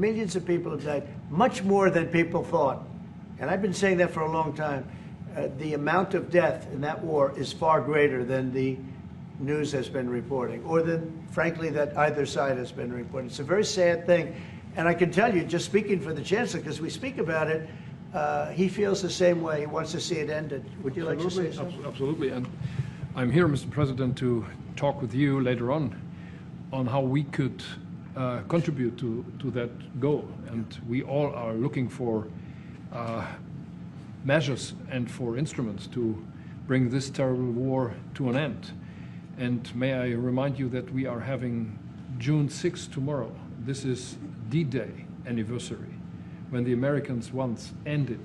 millions of people have died, much more than people thought. And I've been saying that for a long time. The amount of death in that war is far greater than the news has been reporting, or than, frankly, that either side has been reporting. It's a very sad thing. And I can tell you, just speaking for the Chancellor, because we speak about it, he feels the same way. He wants to see it ended. Would you like to say something? Absolutely. And I'm here, Mr. President, to talk with you later on how we could contribute to that goal. And we all are looking for measures and for instruments to bring this terrible war to an end. And may I remind you that we are having June 6th tomorrow. This is D-Day anniversary, when the Americans once ended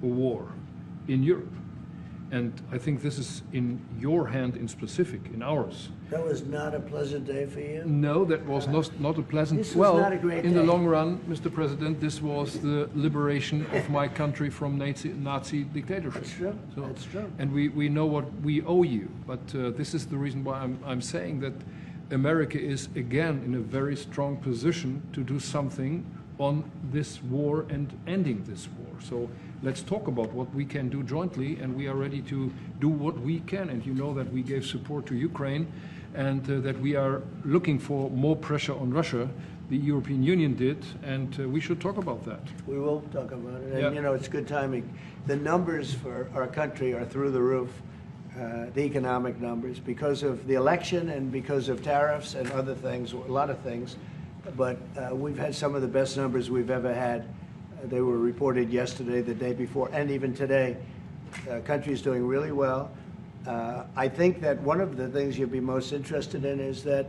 a war in Europe. And I think this is in your hand in specific, in ours. That was not a pleasant day for you? No, that was not a pleasant... This was not a great day. In the long run, Mr. President, this was the liberation of my country from Nazi dictatorship. That's true. So, that's true. And we know what we owe you. But this is the reason why I'm saying that America is, again, in a very strong position to do something on this war and ending this war. So let's talk about what we can do jointly, and we are ready to do what we can. And you know that we gave support to Ukraine, and that we are looking for more pressure on Russia. The European Union did, and we should talk about that. We will talk about it. And, yeah. You know, it's good timing. The numbers for our country are through the roof, the economic numbers, because of the election and because of tariffs and other things, a lot of things. But we've had some of the best numbers we've ever had. They were reported yesterday, the day before, and even today. The country's doing really well. I think that one of the things you'd be most interested in is that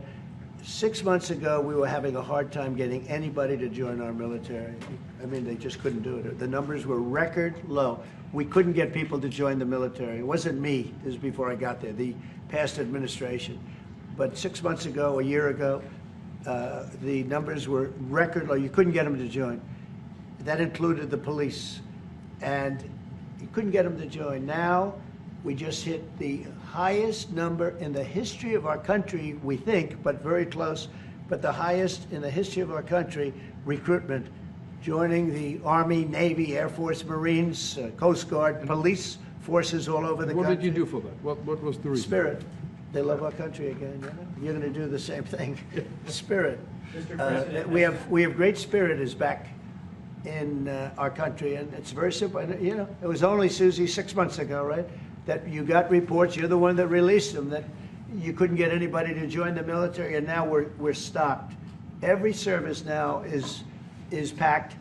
6 months ago, we were having a hard time getting anybody to join our military. I mean, they just couldn't do it. The numbers were record low. We couldn't get people to join the military. It wasn't me. This was before I got there, the past administration. But 6 months ago, a year ago, the numbers were record low. You couldn't get them to join. That included the police. And you couldn't get them to join. Now, we just hit the highest number in the history of our country, we think, but very close, but the highest in the history of our country, recruitment, joining the Army, Navy, Air Force, Marines, Coast Guard, police forces all over the country. What did you do for that? What was the reason? Spirit. They love our country again. You know? You're going to do the same thing. Spirit. We have great spirit is back in our country, and it's very simple. And, you know, it was only, Susie, 6 months ago, right, that you got reports. You're the one that released them, that you couldn't get anybody to join the military, and now we're stocked. Every service now is packed,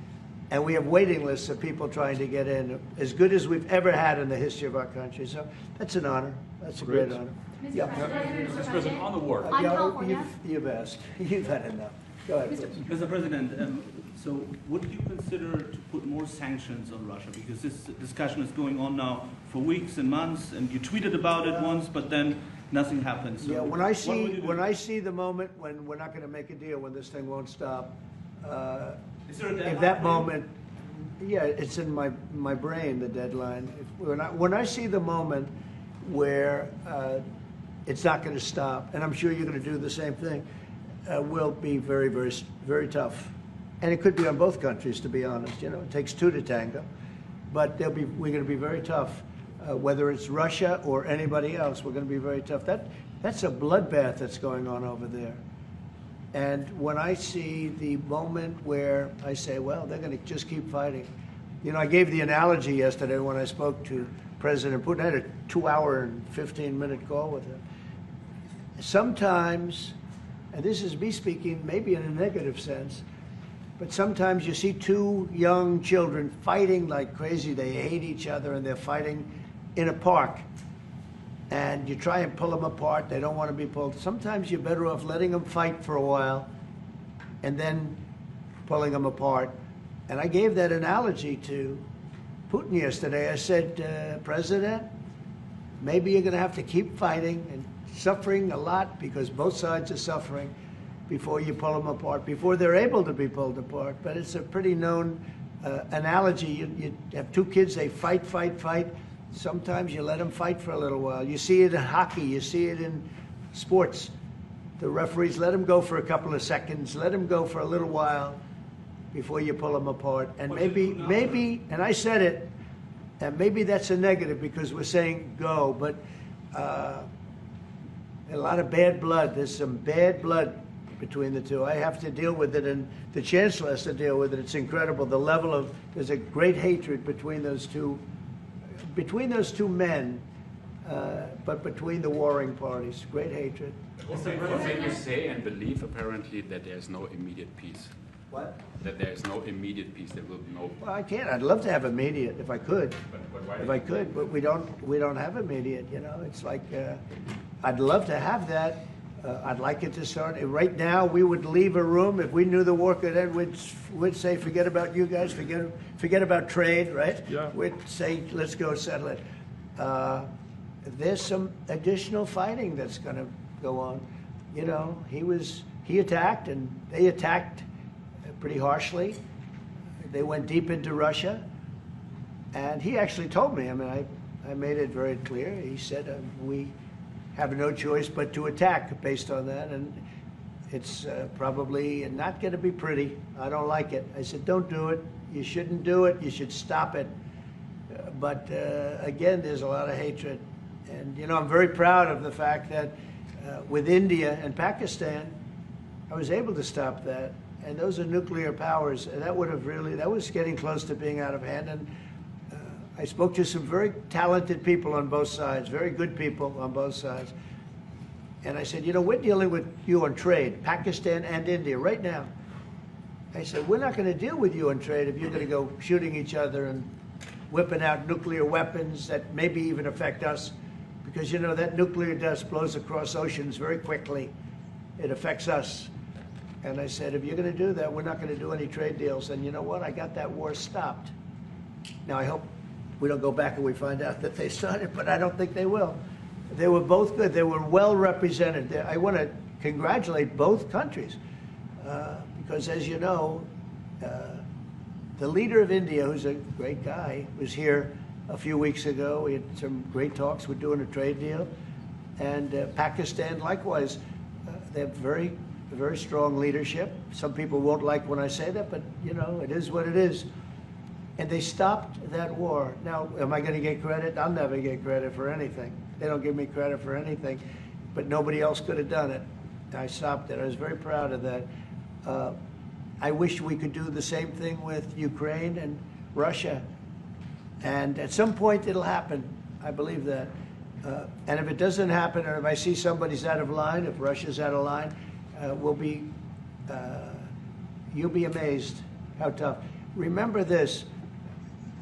and we have waiting lists of people trying to get in, as good as we've ever had in the history of our country. So that's an honor. That's a great honor. Mr. President, on the war. On California. You've asked. You've had enough. Go ahead, please. Mr. President, so would you consider to put more sanctions on Russia? Because this discussion is going on now for weeks and months, and you tweeted about it once, but then nothing happens. So yeah, when I see the moment when we're not going to make a deal, when this thing won't stop, is there a deadline? if that moment, yeah, it's in my brain, the deadline. When I see the moment where it's not going to stop, and I'm sure you're going to do the same thing, will be very, very, very tough. And it could be on both countries, to be honest. You know, it takes two to tango. But we're going to be very tough. Whether it's Russia or anybody else, we're going to be very tough. That's a bloodbath that's going on over there. And when I see the moment where I say, well, they're going to just keep fighting. You know, I gave the analogy yesterday when I spoke to President Putin. I had a 2-hour and 15-minute call with him. Sometimes, and this is me speaking maybe in a negative sense, but sometimes you see two young children fighting like crazy. They hate each other, and they're fighting in a park. And you try and pull them apart. They don't want to be pulled. Sometimes you're better off letting them fight for a while and then pulling them apart. And I gave that analogy to Putin yesterday. I said, President, maybe you're going to have to keep fighting and suffering a lot, because both sides are suffering, before you pull them apart, before they're able to be pulled apart. But it's a pretty known analogy. You have two kids, they fight. Sometimes you let them fight for a little while. You see it in hockey, you see it in sports. The referees let them go for a couple of seconds, let them go for a little while, before you pull them apart. And What you do now? maybe, and I said it, and maybe that's a negative because we're saying go, but a lot of bad blood. There's some bad blood between the two. I have to deal with it, and the Chancellor has to deal with it. It's incredible. The level of, there's a great hatred between those two men, but between the warring parties. Great hatred. Also, you say and believe apparently that there is no immediate peace. What? That there is no immediate peace. There will be no. Well, I can't. I'd love to have immediate if I could. But why? If I could, but we don't have immediate. You know, it's like I'd love to have that. I'd like it to start right now. We would leave a room if we knew the war could end. We'd say, forget about you guys. Forget about trade, right? Yeah. We'd say, let's go settle it. There's some additional fighting that's going to go on. You know, he attacked, and they attacked pretty harshly. They went deep into Russia, and he actually told me. I mean, I made it very clear. He said we have no choice but to attack based on that, and it's probably not going to be pretty. I don't like it. I said, don't do it. You shouldn't do it. You should stop it. But again, there's a lot of hatred, and you know, I'm very proud of the fact that with India and Pakistan, I was able to stop that. And those are nuclear powers, and that was getting close to being out of hand. And I spoke to some very talented people on both sides, very good people on both sides. And I said, you know, we're dealing with you on trade, Pakistan and India, right now. I said, we're not going to deal with you on trade if you're going to go shooting each other and whipping out nuclear weapons that maybe even affect us. Because, you know, that nuclear dust blows across oceans very quickly. It affects us. And I said, if you're going to do that, we're not going to do any trade deals. And you know what? I got that war stopped. Now, I hope we don't go back and we find out that they started, but I don't think they will. They were both good. They were well represented. I want to congratulate both countries because, as you know, the leader of India, who's a great guy, was here a few weeks ago. We had some great talks. We're doing a trade deal. And Pakistan, likewise, they have very strong leadership. Some people won't like when I say that, but, you know, it is what it is. And they stopped that war. Now, am I going to get credit? I'll never get credit for anything. They don't give me credit for anything, but nobody else could have done it. I stopped it. I was very proud of that. I wish we could do the same thing with Ukraine and Russia. And at some point it'll happen. I believe that. And if it doesn't happen, or if I see somebody's out of line, if Russia's out of line, you'll be amazed how tough. Remember this.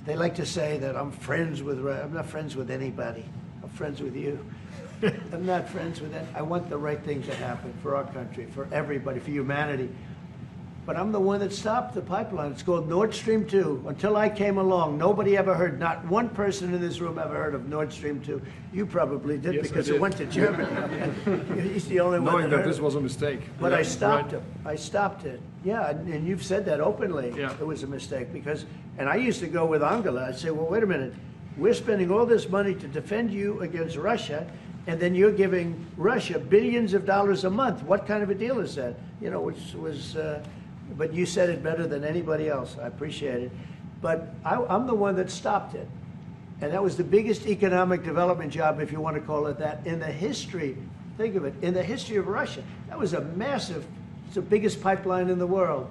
They like to say that I'm friends with Russia. I'm not friends with anybody. I'm friends with you. I'm not friends with that. I want the right thing to happen for our country, for everybody, for humanity. But I'm the one that stopped the pipeline. It's called Nord Stream 2. Until I came along, nobody ever heard, not one person in this room ever heard of Nord Stream 2. You probably did, Yes, because I did. it went to Germany. He's the only one Knowing that that heard this of it. was a mistake. But Yeah, I stopped right. him. I stopped it. Yeah, and you've said that openly. Yeah. It was a mistake because, and I used to go with Angela. I'd say, well, wait a minute. We're spending all this money to defend you against Russia, and then you're giving Russia billions of dollars a month. What kind of a deal is that? You know, which was, but you said it better than anybody else. I appreciate it. But I'm the one that stopped it. And that was the biggest economic development job, if you want to call it that, in the history, think of it, in the history of Russia. That was a massive, it's the biggest pipeline in the world.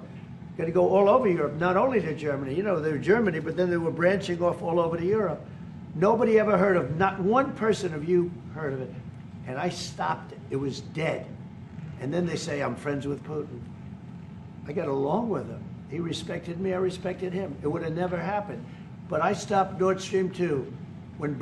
Going to go all over Europe, not only to Germany. You know, they were Germany, but then they were branching off all over to Europe. Nobody ever heard of, not one person of you heard of it. And I stopped it. It was dead. And then they say, I'm friends with Putin. I got along with him. He respected me, I respected him. It would have never happened. But I stopped Nord Stream 2. When